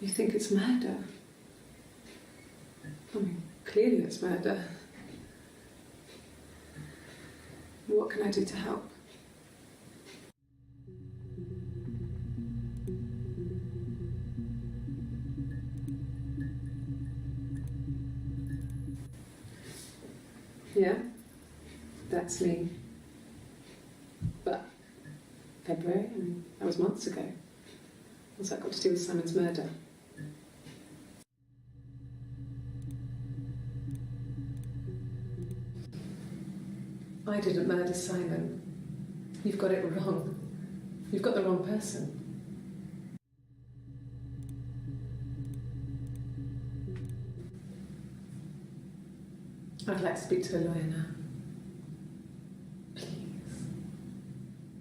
You think it's murder? I mean, clearly it's murder. What can I do to help? Yeah, that's me. But February, I mean, that was months ago. What's that got to do with Simon's murder? I didn't murder Simon. You've got it wrong. You've got the wrong person. I'd like to speak to a lawyer now. Please.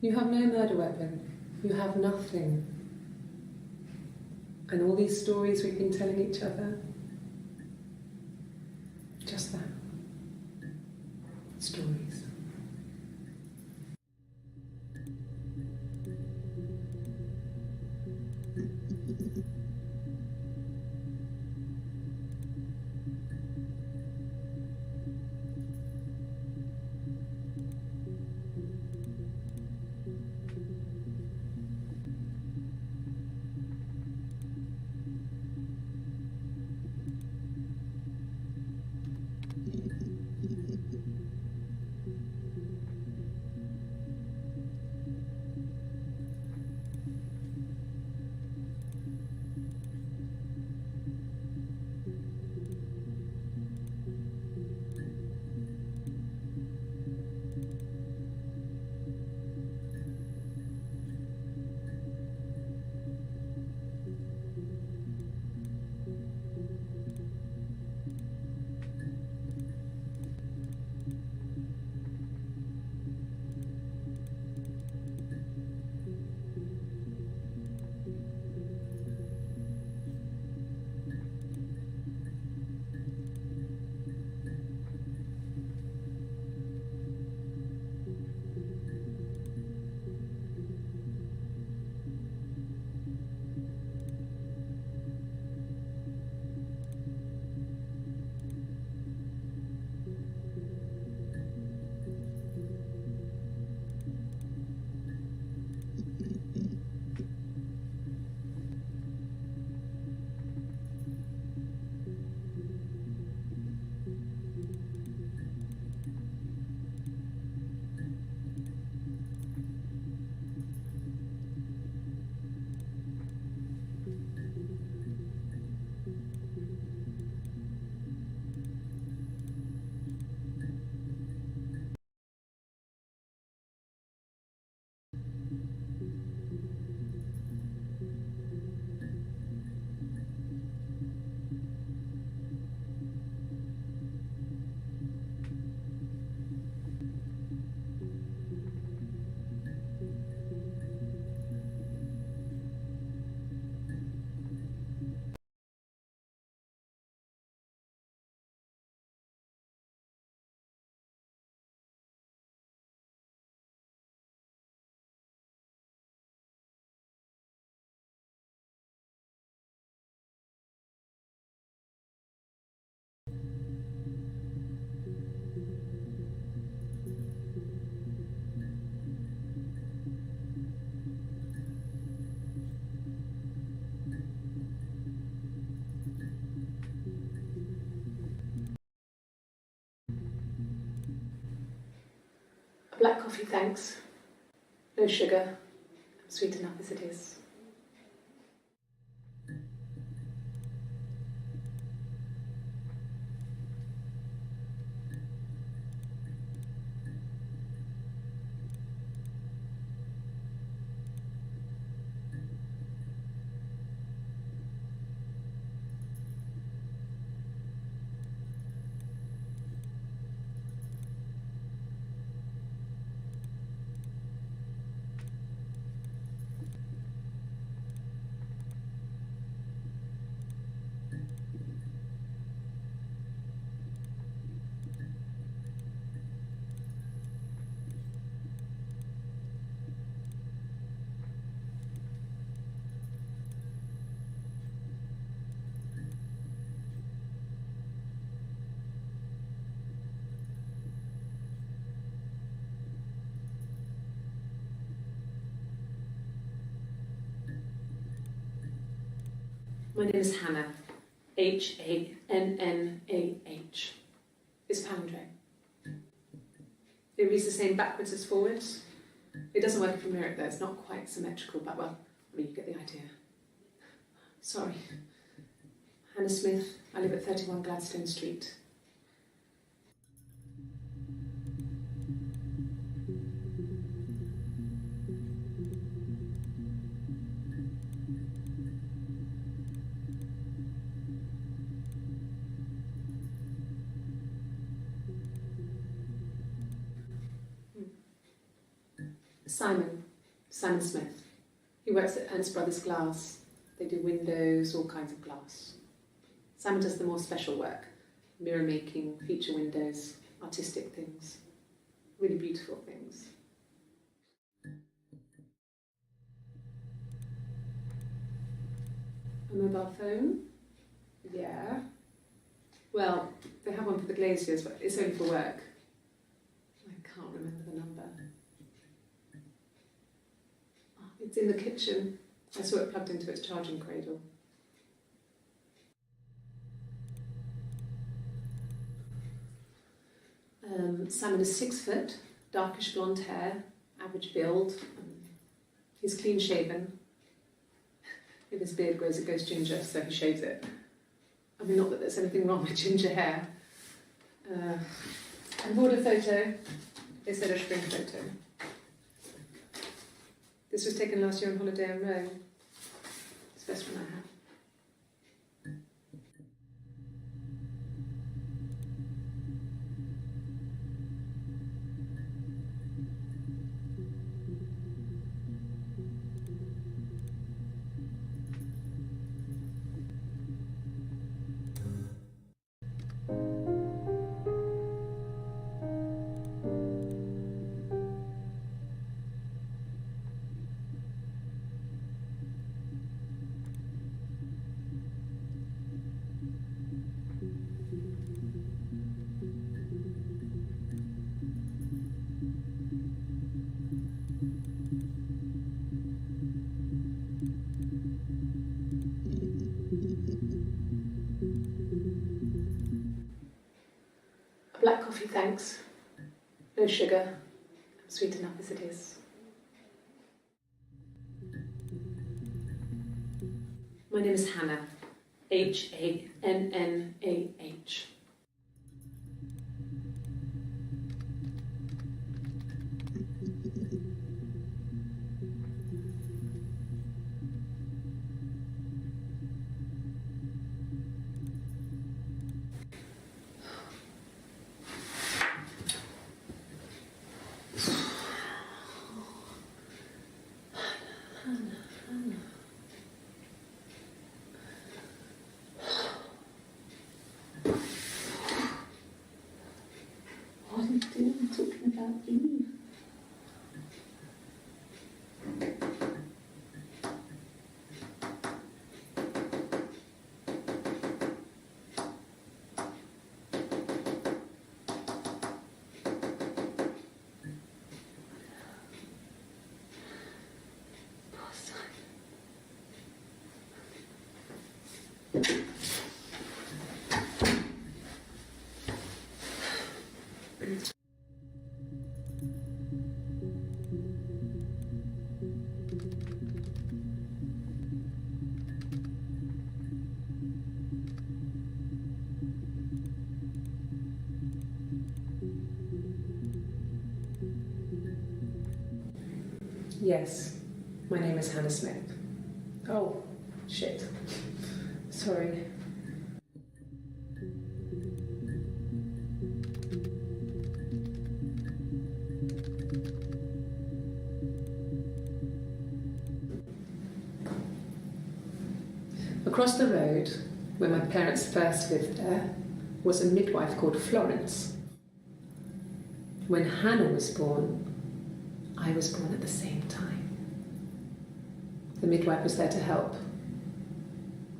You have no murder weapon. You have nothing. And all these stories we've been telling each other, just that. Stories. Black coffee, thanks. No sugar. I'm sweet enough as it is. My name is Hannah. H-A-N-N-A-H. It's palindrome. It reads the same backwards as forwards. It doesn't work if you mirror it though, it's not quite symmetrical, but well, I mean, you get the idea. Sorry. Hannah Smith, I live at 31 Gladstone Street. Simon Smith. He works at Ernst Brothers Glass. They do windows, all kinds of glass. Simon does the more special work, mirror making, feature windows, artistic things, really beautiful things. A mobile phone? Yeah. Well, they have one for the glaziers, but it's only for work. I can't remember the number. It's in the kitchen. I saw it plugged into its charging cradle. Simon is 6 foot, darkish blonde hair, average build. He's clean shaven. If his beard grows, it goes ginger, so he shaves it. I mean, not that there's anything wrong with ginger hair. I bought a photo. They said a spring photo. This was taken last year on holiday in Rome. It's the best one I have. Black coffee, thanks. No sugar. I'm sweet enough as it is. My name is Hannah. H-A-N-N-A-H. What are you doing? I'm talking about you. Yes, my name is Hannah Smith. Oh, shit. Sorry. Across the road, where my parents first lived there, was a midwife called Florence. When Hannah was born, I was born at the same time. The midwife was there to help.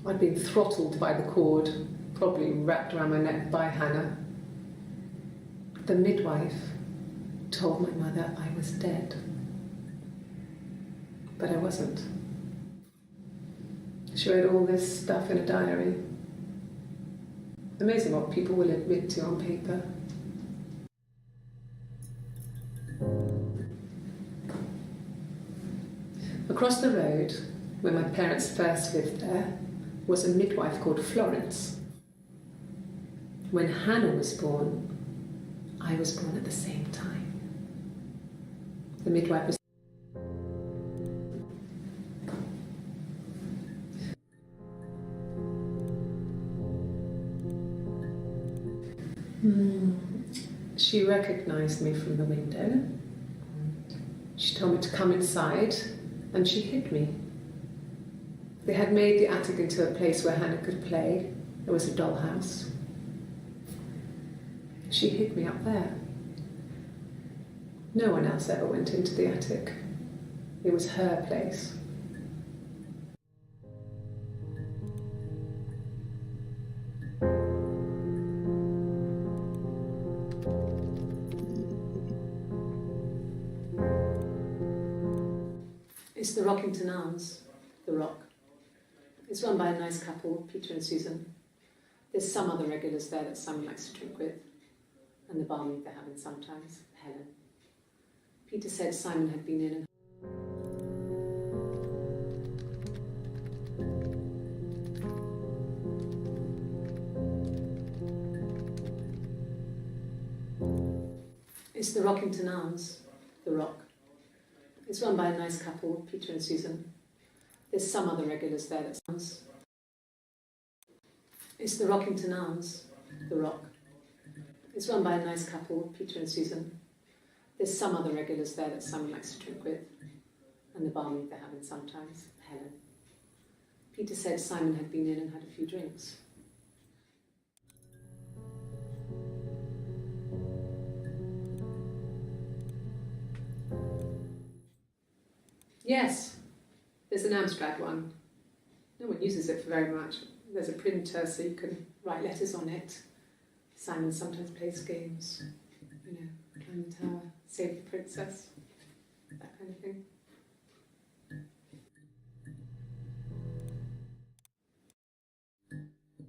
I'd been throttled by the cord, probably wrapped around my neck by Hannah. The midwife told my mother I was dead. But I wasn't. She wrote all this stuff in a diary. Amazing what people will admit to on paper. Across the road, where my parents first lived there, was a midwife called Florence. When Hannah was born, I was born at the same time. The midwife was She recognized me from the window. She told me to come inside, and she hid me. They had made the attic into a place where Hannah could play. There was a dollhouse. She hid me up there. No one else ever went into the attic. It was her place. It's the Rockington Arms, The Rock. It's run by a nice couple, Peter and Susan. There's some other regulars there that Simon likes to drink with, and the barmaid they're having sometimes, Helen. Peter said Simon had been in and It's the Rockington Arms, The Rock. It's run by a nice couple, Peter and Susan. There's some other regulars there that sounds. It's the Rockington Arms, The Rock. It's run by a nice couple, Peter and Susan. There's some other regulars there that Simon likes to drink with, and the barmaid they're having sometimes, Helen. Peter said Simon had been in and had a few drinks. Yes, there's an Amstrad one. No one uses it for very much. There's a printer so you can write letters on it. Simon sometimes plays games, climb the tower, save the princess, that kind of thing.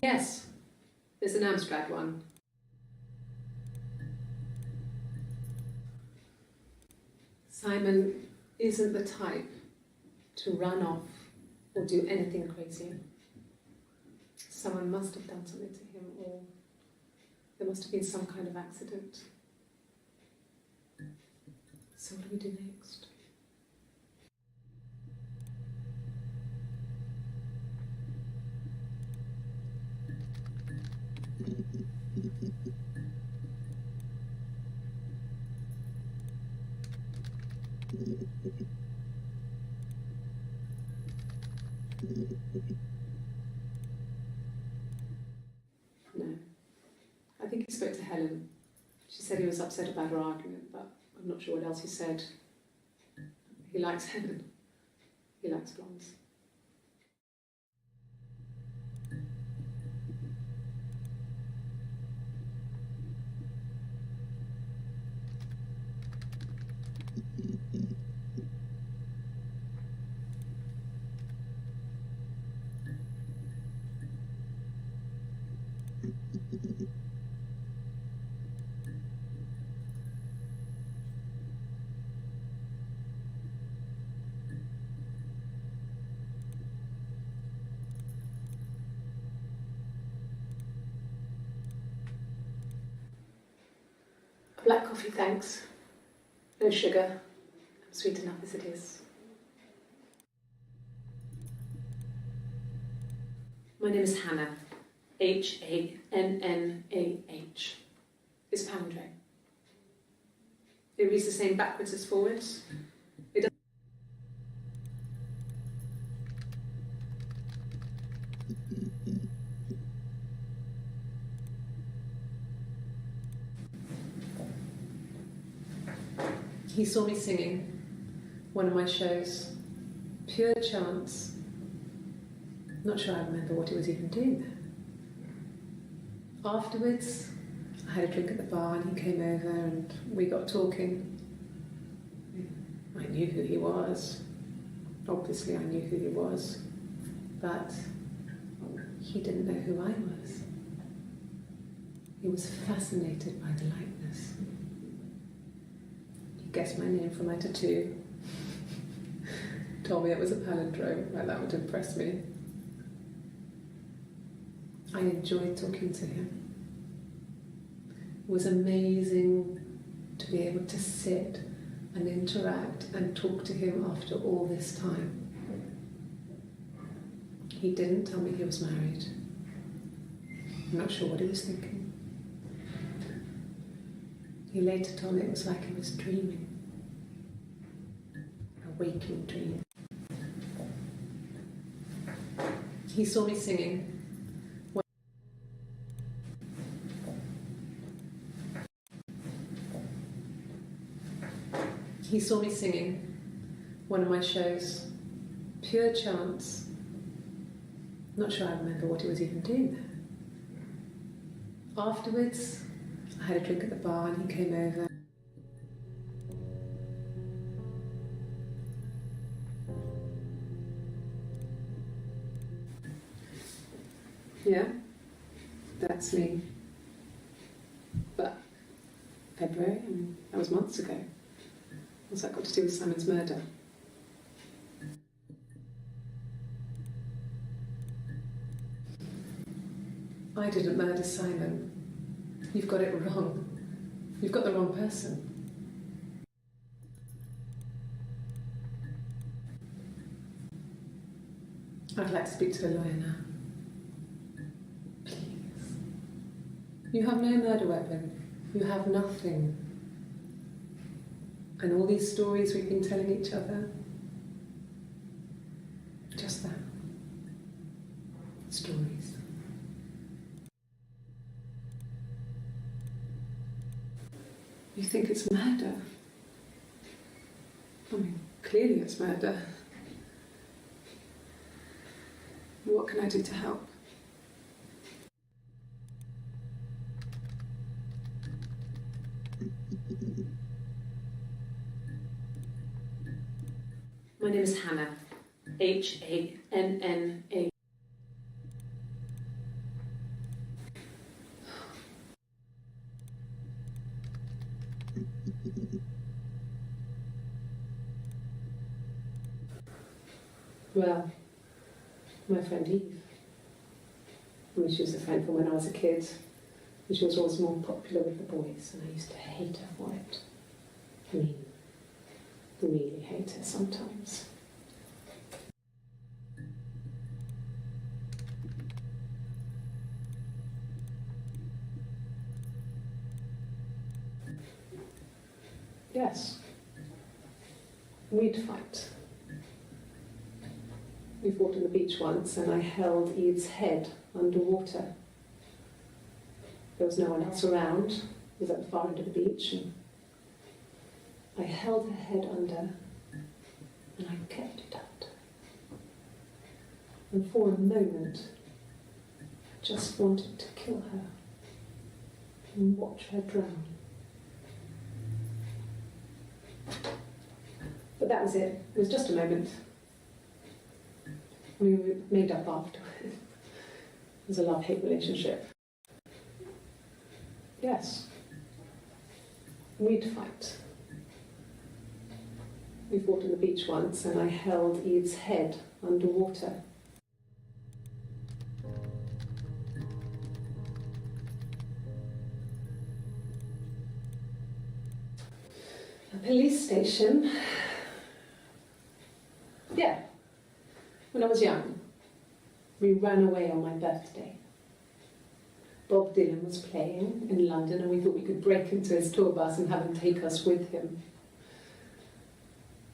Yes, there's an Amstrad one. Simon isn't the type to run off or do anything crazy. Someone must have done something to him, or there must have been some kind of accident. So what do we do next? No. I think he spoke to Helen. She said he was upset about her argument, but I'm not sure what else he said. He likes Helen. He likes blondes. Black coffee, thanks. No sugar. I'm sweet enough as it is. My name is Hannah. H-A-N-N-A-H. It's palindrome. It reads the same backwards as forwards. He saw me singing one of my shows, pure chance. Not sure I remember what he was even doing there. Afterwards, I had a drink at the bar and he came over and we got talking. I knew who he was. Obviously I knew who he was. but he didn't know who I was. He was fascinated by the likeness. He guessed my name from my tattoo. Told me it was a palindrome, like that would impress me. I enjoyed talking to him. It was amazing to be able to sit and interact and talk to him after all this time. He didn't tell me he was married. I'm not sure what he was thinking. He later told me it was like he was dreaming. A waking dream. He saw me singing. He saw me singing one of my shows, pure chance. Not sure I remember what he was even doing there. Afterwards, I had a drink at the bar and he came over. Yeah, that's me. But February, that was months ago. What's that got to do with Simon's murder? I didn't murder Simon. You've got it wrong. You've got the wrong person. I'd like to speak to a lawyer now. Please. You have no murder weapon. You have nothing. And all these stories we've been telling each other, just that. Stories. You think it's murder? I mean, clearly it's murder. What can I do to help? My name is Hannah. Hanna. Well, my friend Eve. I mean, she was a friend from when I was a kid. And she was always more popular with the boys, and I used to hate her for it. I mean, really hate her sometimes. Yes, we'd fight. We fought on the beach once, and I held Eve's head underwater. There was no one else around. It was at the far end of the beach, and I held her head under, and I kept it out. And for a moment, I just wanted to kill her and watch her drown. But that was it. It was just a moment. We made up afterwards. It was a love-hate relationship. Yes, we'd fight. We fought on the beach once, and I held Eve's head underwater. A police station. Yeah, when I was young, we ran away on my birthday. Bob Dylan was playing in London, and we thought we could break into his tour bus and have him take us with him.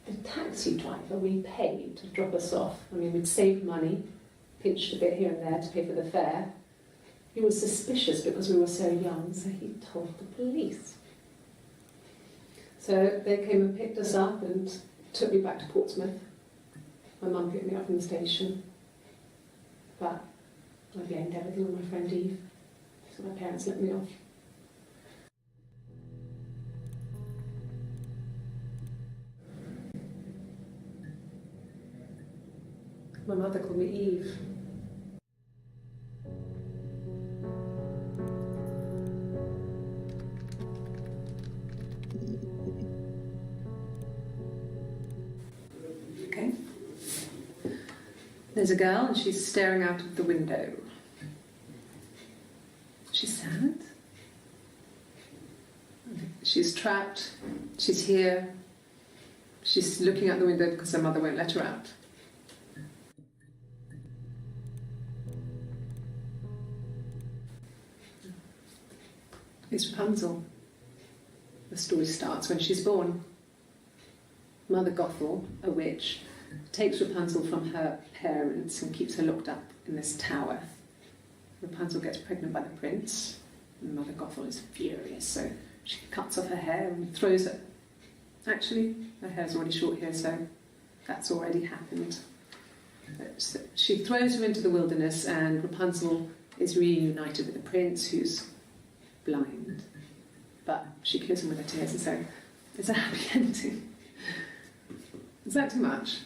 The taxi driver we paid to drop us off, I mean, we'd saved money, pinched a bit here and there to pay for the fare. He was suspicious because we were so young, so he told the police. So they came and picked us up and took me back to Portsmouth. My mum picked me up from the station, but I blamed everything on my friend Eve, so my parents let me off. My mother called me Eve. Okay. There's a girl and she's staring out of the window. She's sad. She's trapped. She's here. She's looking out the window because her mother won't let her out. It's Rapunzel. The story starts when she's born. Mother Gothel, a witch, takes Rapunzel from her parents and keeps her locked up in this tower. Rapunzel gets pregnant by the prince, and Mother Gothel is furious, so she cuts off her hair and throws it. Actually, her hair's already short here, so that's already happened. So she throws her into the wilderness, and Rapunzel is reunited with the prince, who's blind. But she kills him with her tears, and so it's a happy ending. Is that too much?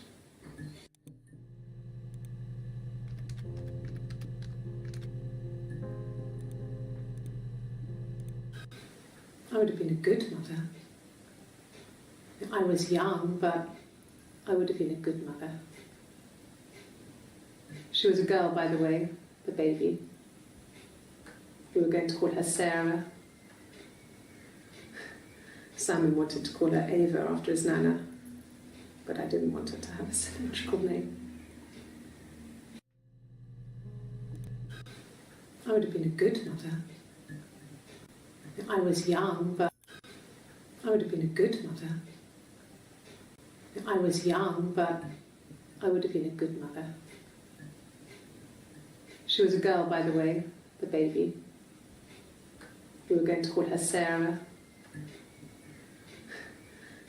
I would have been a good mother. I was young, but I would have been a good mother. She was a girl, by the way, the baby. We were going to call her Sarah. Simon wanted to call her Ava after his nana, but I didn't want her to have a symmetrical name. I would have been a good mother. I was young, but I would have been a good mother. I was young, but I would have been a good mother. She was a girl, by the way, the baby. We were going to call her Sarah.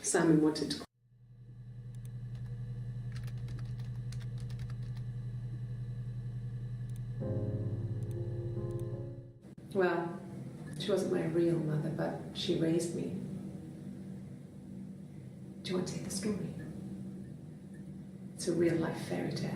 Simon wanted to call Well, she wasn't my real mother, but she raised me. Do you want to hear the story? It's a real-life fairy tale.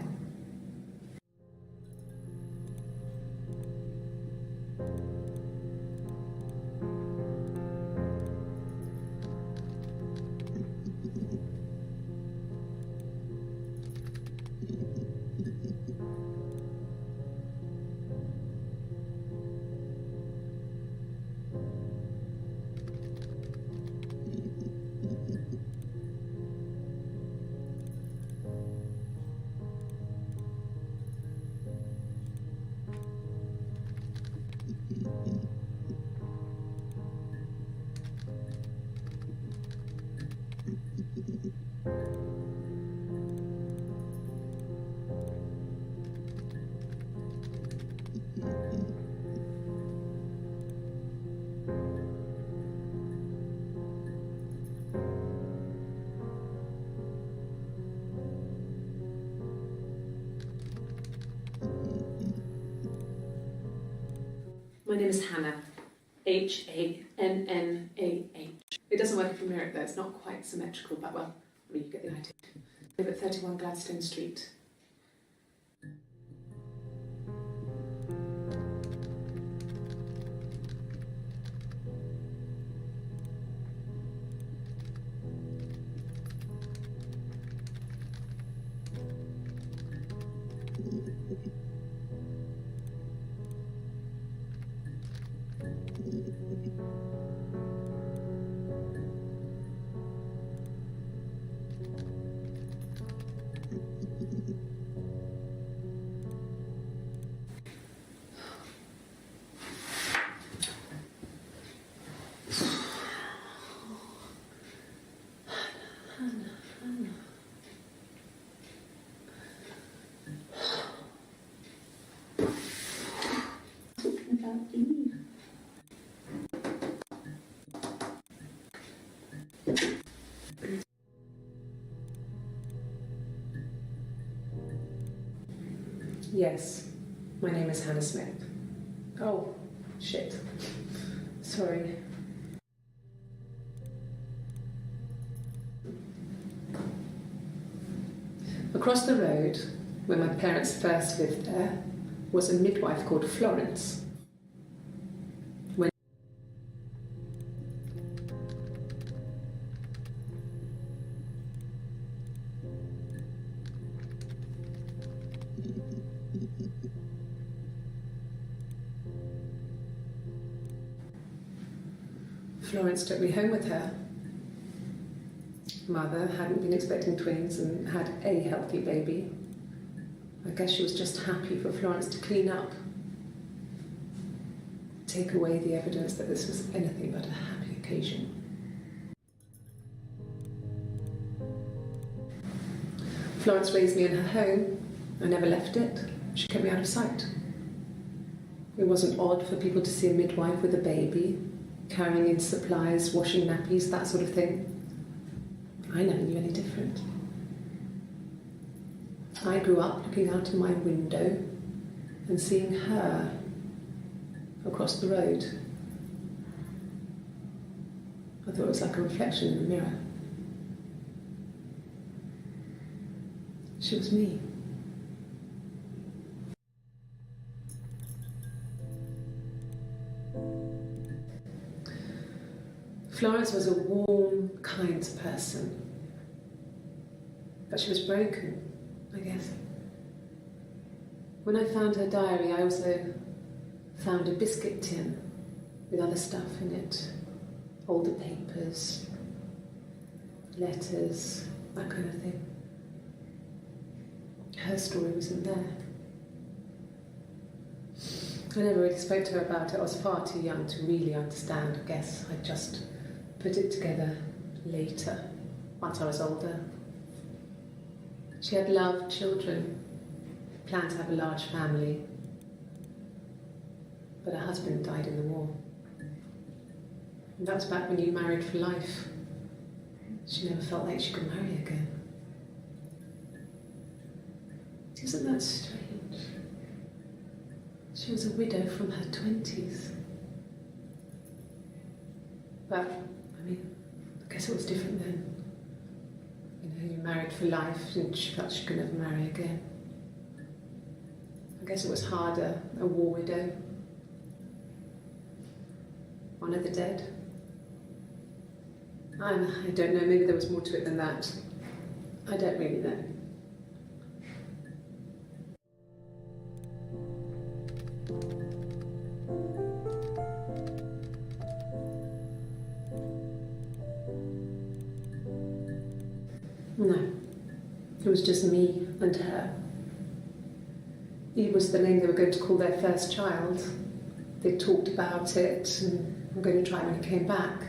My name is Hannah, H-A-N-N-A-H. It doesn't work if you mirror it though, it's not quite symmetrical, but well, I mean, you get the idea. I live at 31 Gladstone Street. Yes, my name is Hannah Smith. Oh, shit. Sorry. Across the road when my parents first lived there, was a midwife called Florence. Florence took me home with her. Mother hadn't been expecting twins and had a healthy baby. I guess she was just happy for Florence to clean up, take away the evidence that this was anything but a happy occasion. Florence raised me in her home. I never left it. She kept me out of sight. It wasn't odd for people to see a midwife with a baby, carrying in supplies, washing nappies, that sort of thing. I never knew any different. I grew up looking out of my window and seeing her across the road. I thought it was like a reflection in the mirror. She was me. Florence was a warm, kind person, but she was broken, I guess. When I found her diary, I also found a biscuit tin with other stuff in it, older papers, letters, that kind of thing. Her story wasn't there. I never really spoke to her about it. I was far too young to really understand, I guess. I just put it together later, once I was older. She had loved children, planned to have a large family, but her husband died in the war. And that was back when you married for life. She never felt like she could marry again. Isn't that strange? She was a widow from her 20s. But, I mean, I guess it was different then. You know, you married for life and she felt she could never marry again. I guess it was harder, a war widow. One of the dead. I don't know, maybe there was more to it than that. I don't really know. No, it was just me and her. Eve was the name they were going to call their first child. They talked about it and were going to try when he came back.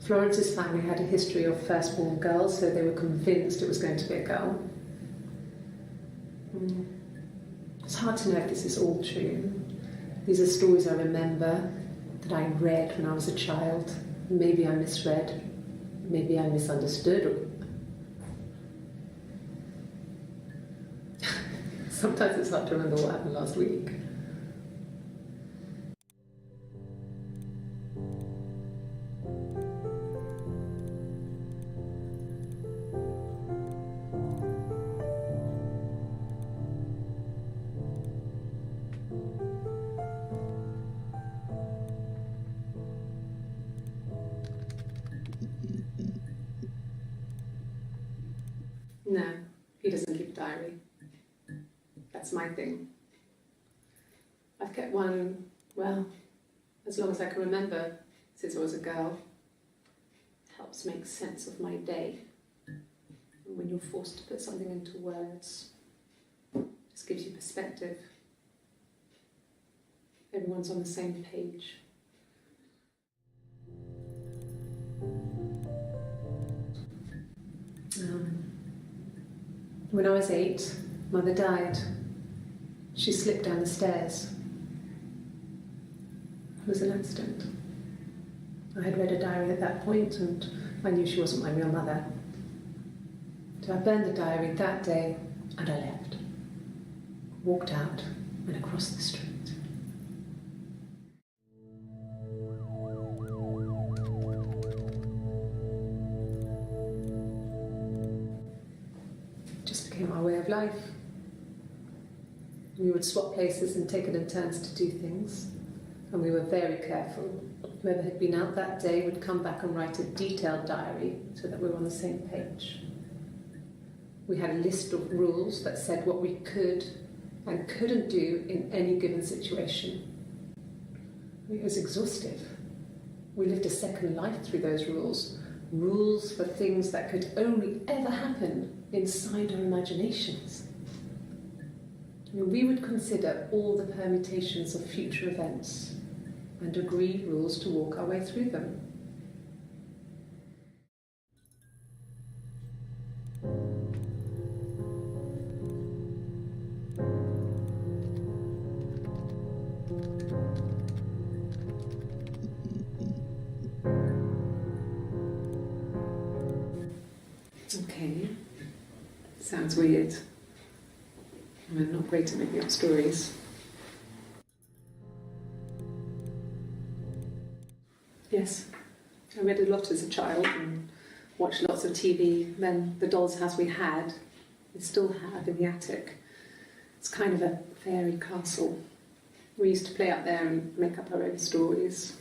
Florence's family had a history of firstborn girls, so they were convinced it was going to be a girl. It's hard to know if this is all true. These are stories I remember, that I read when I was a child. Maybe I misread, maybe I misunderstood. Sometimes it's hard to remember what happened last week. No, he doesn't keep a diary. That's my thing. I've kept one, well, as long as I can remember, since I was a girl. It helps make sense of my day. And when you're forced to put something into words, it just gives you perspective. Everyone's on the same page. When I was 8, Mother died. She slipped down the stairs. It was an accident. I had read a diary at that point and I knew she wasn't my real mother. So I burned the diary that day and I left. Walked out and across the street. Just became our way of life. would swap places and take it in turns to do things, and we were very careful. Whoever had been out that day would come back and write a detailed diary so that we were on the same page. We had a list of rules that said what we could and couldn't do in any given situation. It was exhaustive. We lived a second life through those rules. Rules for things that could only ever happen inside our imaginations. We would consider all the permutations of future events and agree rules to walk our way through them. Okay, sounds weird. I'm not great at making up stories. Yes, I read a lot as a child and watched lots of TV. Then the doll's house we still have in the attic. It's kind of a fairy castle. We used to play up there and make up our own stories.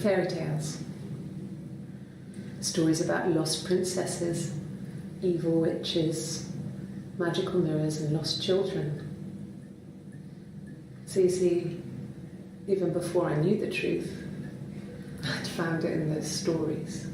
Fairy tales. Stories about lost princesses, evil witches, magical mirrors and lost children. So you see, even before I knew the truth, I'd found it in those stories.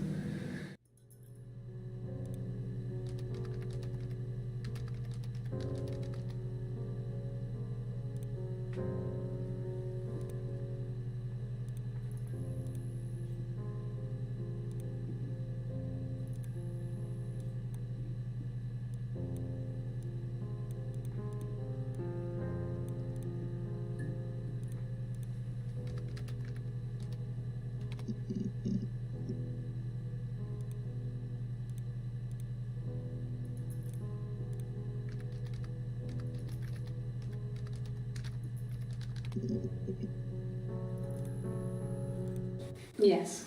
Yes,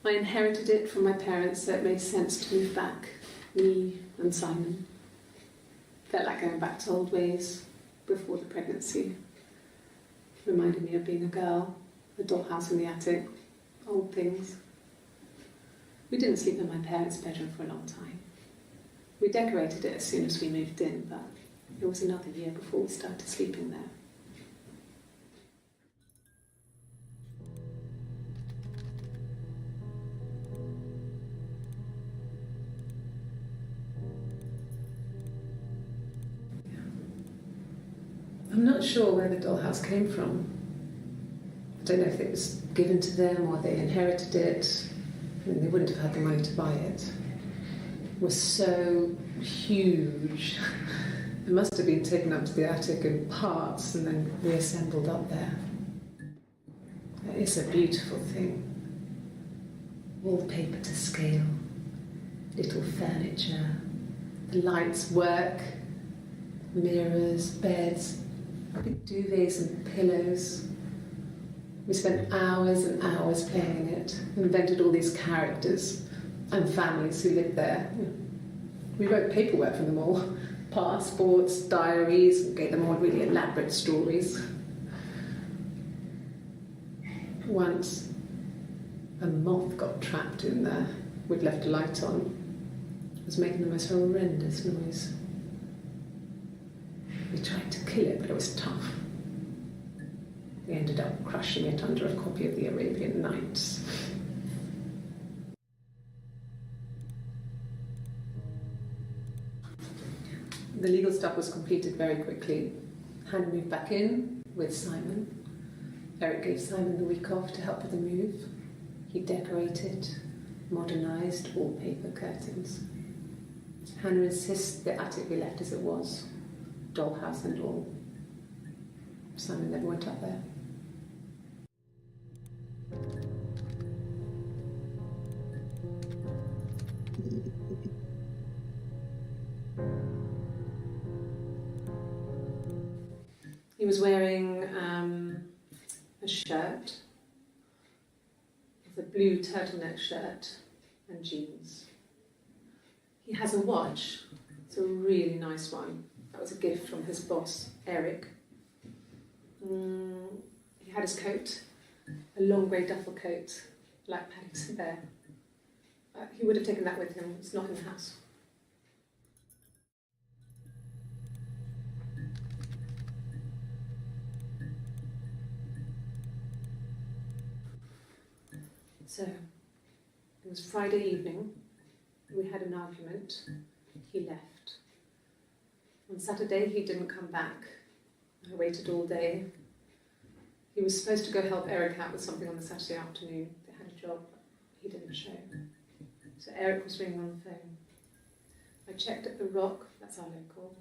I inherited it from my parents, so it made sense to move back, me and Simon. Felt like going back to old ways before the pregnancy. Reminded me of being a girl, the dollhouse in the attic, old things. We didn't sleep in my parents' bedroom for a long time. We decorated it as soon as we moved in, but it was another year before we started sleeping there. I'm not sure where the dollhouse came from. I don't know if it was given to them or they inherited it. I mean, they wouldn't have had the money to buy it. It was so huge. It must have been taken up to the attic in parts and then reassembled up there. It's a beautiful thing. Wallpaper to scale, little furniture, the lights work, mirrors, beds, big duvets and pillows. We spent hours and hours playing in it, invented all these characters and families who lived there. We wrote paperwork for them all, passports, diaries, and gave them all really elaborate stories. Once, a moth got trapped in there. We'd left a light on. It was making the most horrendous noise. We tried to kill it, but it was tough. We ended up crushing it under a copy of the Arabian Nights. The legal stuff was completed very quickly. Hannah moved back in with Simon. Eric gave Simon the week off to help with the move. He decorated, modernised wallpaper curtains. Hannah insists the attic be left as it was. Dollhouse and all. Simon never went up there. He was wearing a shirt. It's a blue turtleneck shirt and jeans. He has a watch. It's a really nice one. That was a gift from his boss, Eric. He had his coat, a long grey duffel coat, like Paddy's bear. He would have taken that with him. It's not in the house. So, it was Friday evening. We had an argument. He left. On Saturday, he didn't come back. I waited all day. He was supposed to go help Eric out with something on the Saturday afternoon. They had a job, but he didn't show. So Eric was ringing on the phone. I checked at the Rock, that's our local.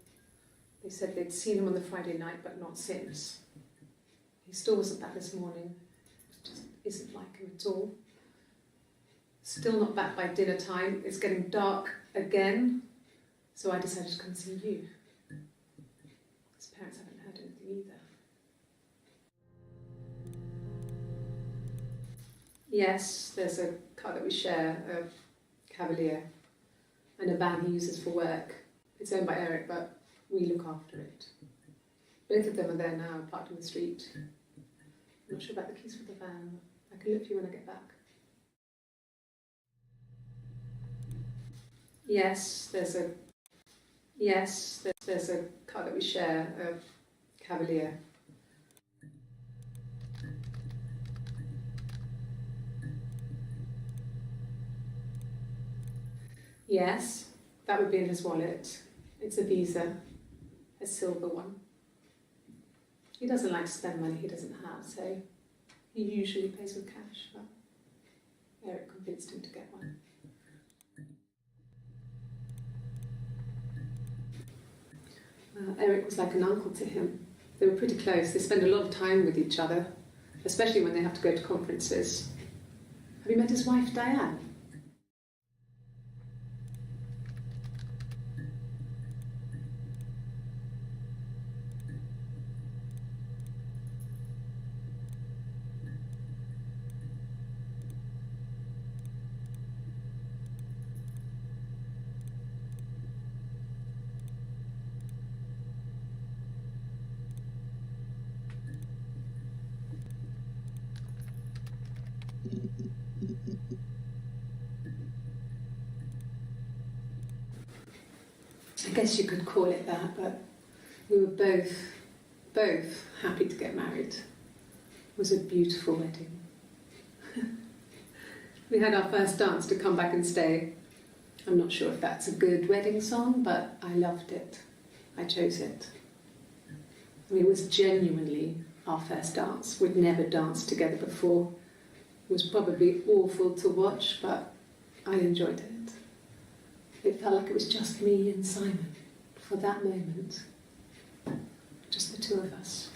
They said they'd seen him on the Friday night, but not since. He still wasn't back this morning. It just isn't like him at all. Still not back by dinner time. It's getting dark again. So I decided to come and see you. His parents haven't heard anything either. Yes, there's a car that we share, a Cavalier, and a van he uses for work. It's owned by Eric, but we look after it. Both of them are there now, parked on the street. I'm not sure about the keys for the van. I can look for you when I get back. Yes, there's a car that we share, a Cavalier. Yes, that would be in his wallet. It's a Visa, a silver one. He doesn't like to spend money he doesn't have, so he usually pays with cash, but Eric convinced him to get one. Eric was like an uncle to him. They were pretty close. They spend a lot of time with each other, especially when they have to go to conferences. Have you met his wife, Diane? I guess you could call it that, but we were both happy to get married. It was a beautiful wedding. We had our first dance to Come Back and Stay. I'm not sure if that's a good wedding song, but I loved it. I chose it. I mean, it was genuinely our first dance. We'd never danced together before. It was probably awful to watch, but I enjoyed it. It felt like it was just me and Simon for that moment. Just the two of us.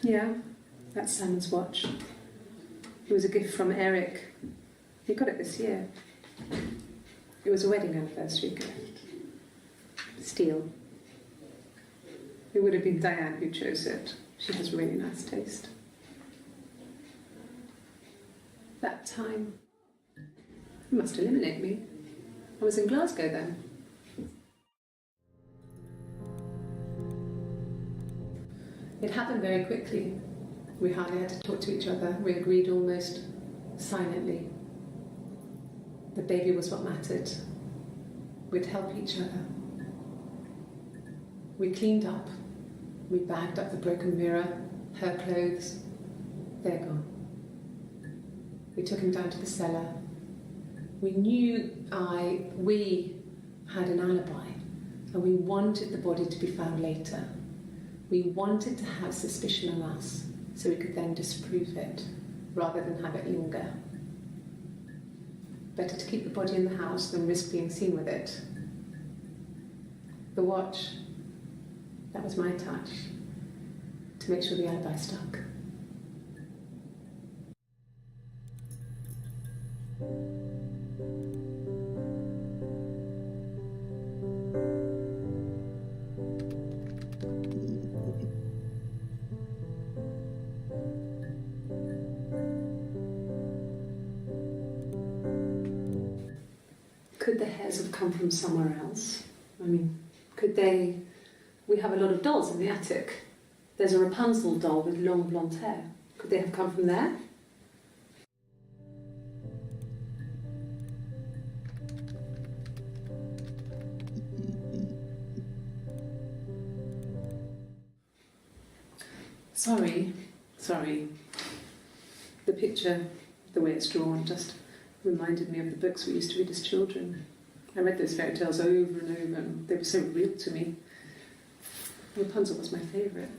Yeah, that's Simon's watch. It was a gift from Eric. He got it this year. It was a wedding anniversary gift. Steel. It would have been Diane who chose it. She has really nice taste. That time, it must eliminate me. I was in Glasgow then. It happened very quickly. We hardly had to talk to each other. We agreed almost silently. The baby was what mattered. We'd help each other. We cleaned up. We bagged up the broken mirror, her clothes. They're gone. We took him down to the cellar. We had an alibi, and we wanted the body to be found later. We wanted to have suspicion on us, so we could then disprove it, rather than have it linger. Better to keep the body in the house than risk being seen with it. The watch, that was my touch, to make sure the alibi stuck. Could the hairs have come from somewhere else? I mean, could they... We have a lot of dolls in the attic. There's a Rapunzel doll with long blonde hair. Could they have come from there? Sorry. The picture, the way it's drawn, just reminded me of the books we used to read as children. I read those fairy tales over and over, and they were so real to me. Rapunzel was my favourite.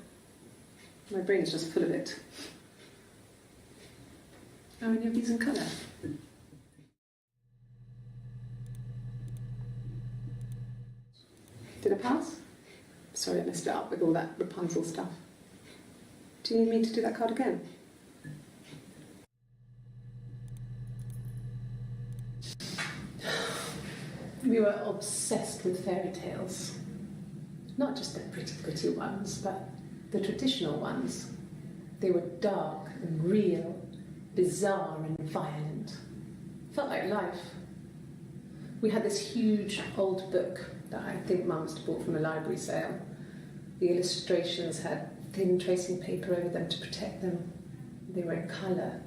My brain is just full of it. Are any of these in colour? Did I pass? Sorry, I messed it up with all that Rapunzel stuff. Do you need me to do that card again? We were obsessed with fairy tales. Not just the pretty ones, but the traditional ones. They were dark and real, bizarre and violent. Felt like life. We had this huge old book that I think Mum must have bought from a library sale. The illustrations had thin tracing paper over them to protect them. They were in colour,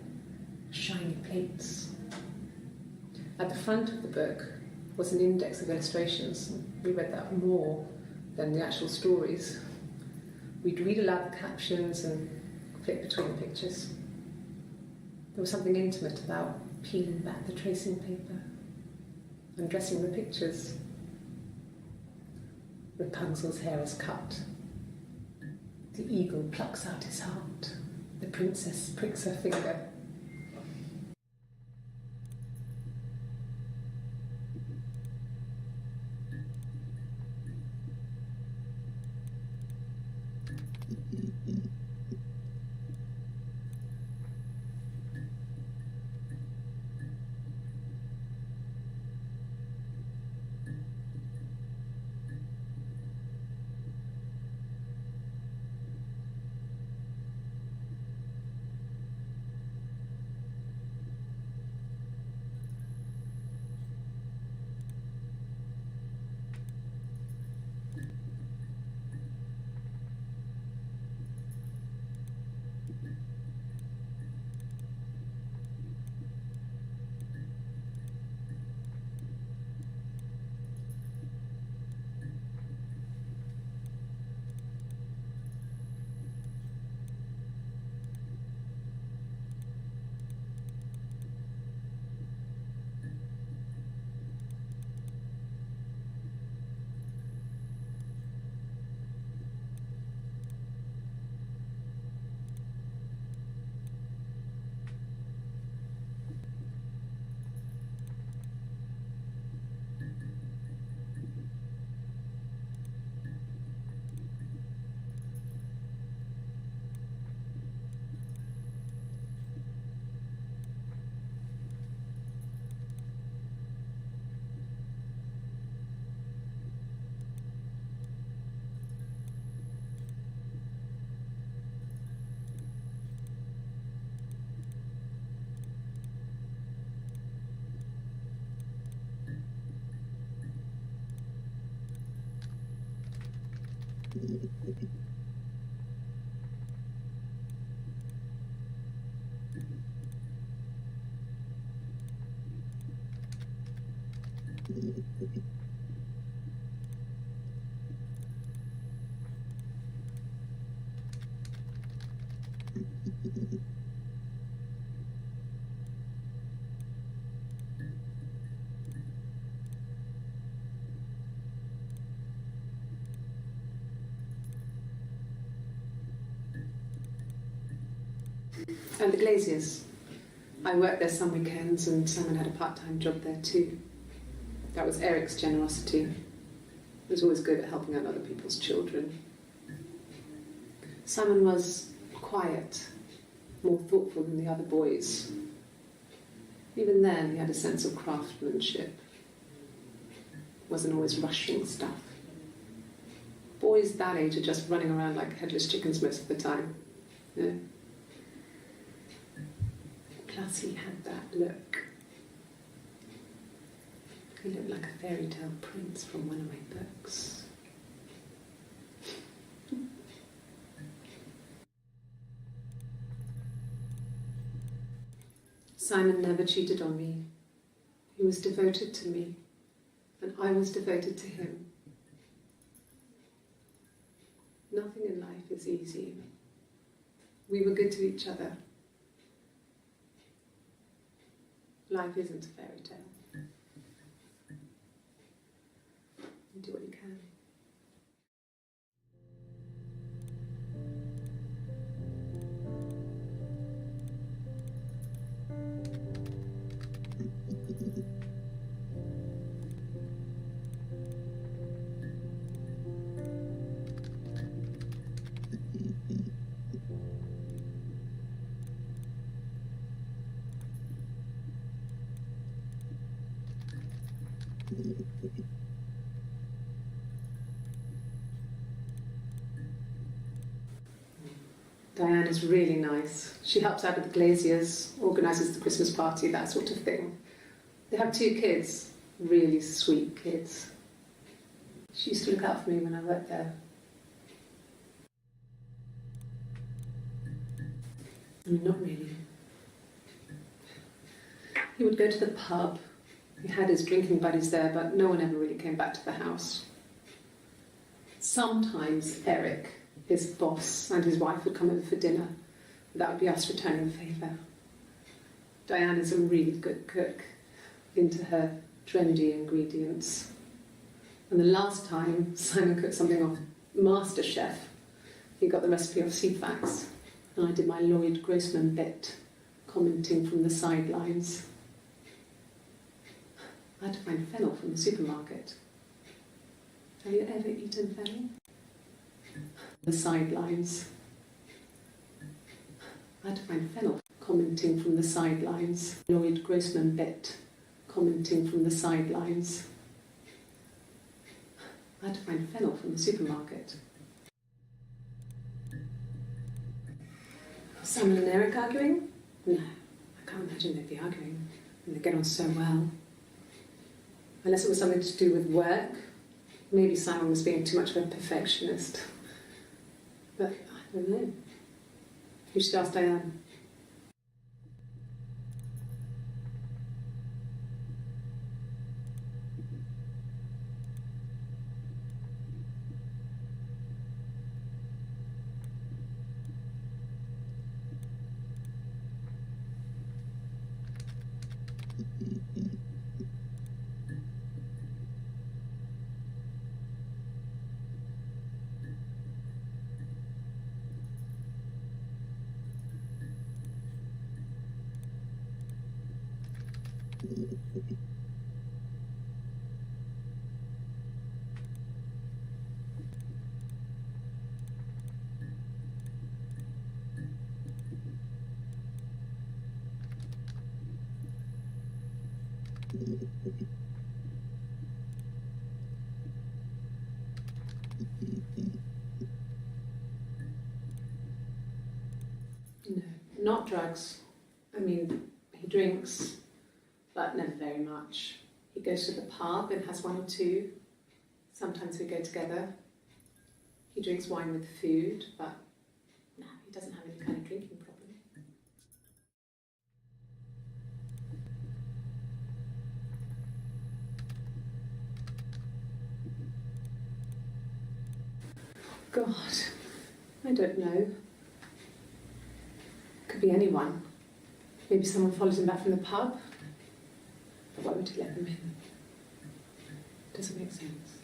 shiny plates. At the front of the book was an index of illustrations. We read that more than the actual stories. We'd read aloud the captions and flip between the pictures. There was something intimate about peeling back the tracing paper, undressing the pictures. Rapunzel's hair is cut. The eagle plucks out his heart. The princess pricks her finger. And the Glaziers. I worked there some weekends and Simon had a part-time job there too. That was Eric's generosity. He was always good at helping out other people's children. Simon was quiet, more thoughtful than the other boys. Even then, he had a sense of craftsmanship. Wasn't always rushing stuff. Boys that age are just running around like headless chickens most of the time. Yeah. Plus, he had that look. He looked like a fairy tale prince from one of my books. Simon never cheated on me. He was devoted to me, and I was devoted to him. Nothing in life is easy. We were good to each other. Life isn't a fairy tale. You do what you can. Diane is really nice. She helps out with the glaziers, organises the Christmas party, that sort of thing. They have 2 kids, really sweet kids. She used to look out for me when I worked there. I mean, not really. He would go to the pub. He had his drinking buddies there, but no one ever really came back to the house. Sometimes Eric, his boss, and his wife would come over for dinner. That would be us returning the favour. Diane is a really good cook, into her trendy ingredients. And the last time Simon cooked something off MasterChef, he got the recipe off CFAX, and I did my Lloyd Grossman bit, commenting from the sidelines. I had to find fennel from the supermarket. Have you ever eaten fennel? The sidelines. I had to find fennel, commenting from the sidelines. Lloyd Grossman bit, commenting from the sidelines. I had to find fennel from the supermarket. Simon and Eric arguing? No, I can't imagine they'd be arguing. And they get on so well. Unless it was something to do with work. Maybe Simon was being too much of a perfectionist. But I don't know. You should ask Diane. No, not drugs. I mean, he drinks, but never very much. He goes to the pub and has 1 or 2. Sometimes we go together. He drinks wine with food, but no, he doesn't have any kind of drinking problem. God, I don't know. Could be anyone. Maybe someone follows him back from the pub. But why would he let them in? Doesn't make sense.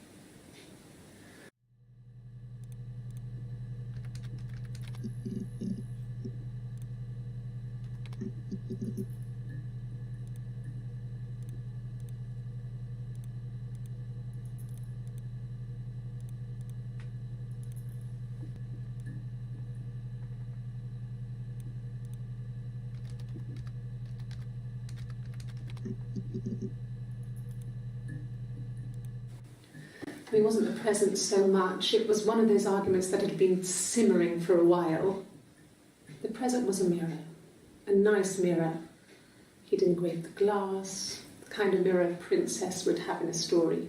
it wasn't the present so much. It was one of those arguments that had been simmering for a while. The present was a mirror, a nice mirror. He'd engraved the glass, the kind of mirror a princess would have in a story.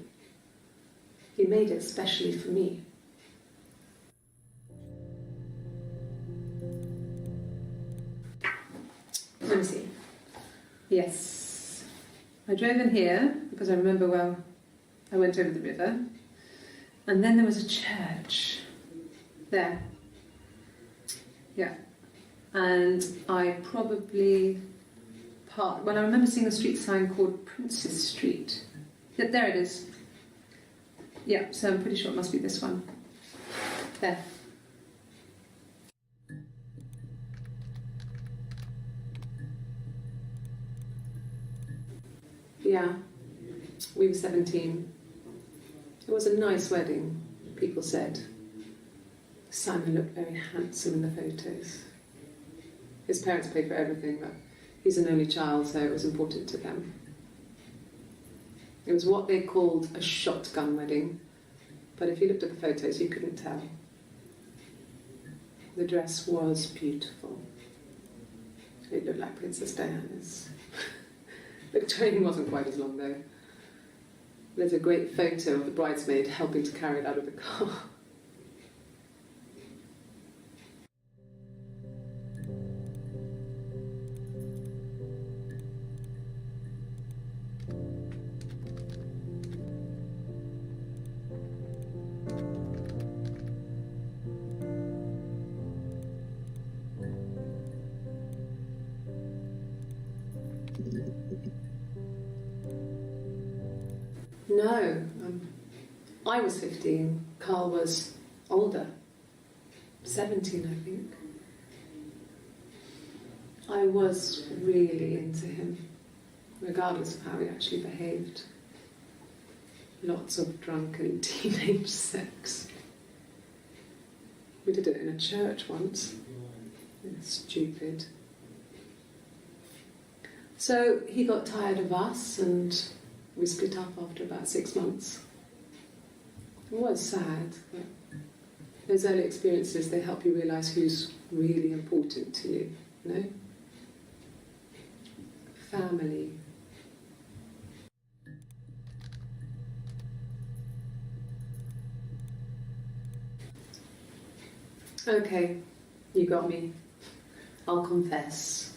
He made it specially for me. Let me see. Yes. I drove in here because I remember, well, I went over the river. And then there was a church. There. Yeah. And I probably parked... Well, I remember seeing a street sign called Princess Street. Yeah, there it is. Yeah, so I'm pretty sure it must be this one. There. Yeah, we were 17. It was a nice wedding, people said. Simon looked very handsome in the photos. His parents paid for everything, but he's an only child, so it was important to them. It was what they called a shotgun wedding, but if you looked at the photos, you couldn't tell. The dress was beautiful. It looked like Princess Diana's. The train wasn't quite as long, though. There's a great photo of the bridesmaid helping to carry it out of the car. No, I was 15, Carl was older, 17 I think. I was really into him, regardless of how he actually behaved. Lots of drunken teenage sex. We did it in a church once. Stupid. So he got tired of us and we split up after about 6 months. It was sad, but those early experiences, they help you realise who's really important to you, you know? Family. Okay, you got me. I'll confess.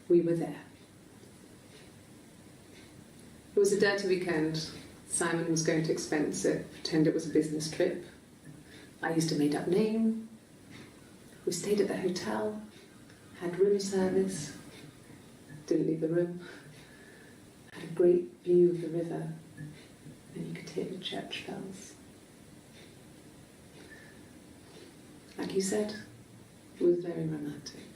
We were there. It was a dirty weekend. Simon was going to expense it, pretend it was a business trip. I used a made-up name. We stayed at the hotel, had room service, didn't leave the room, had a great view of the river, and you could hear the church bells. Like you said, it was very romantic.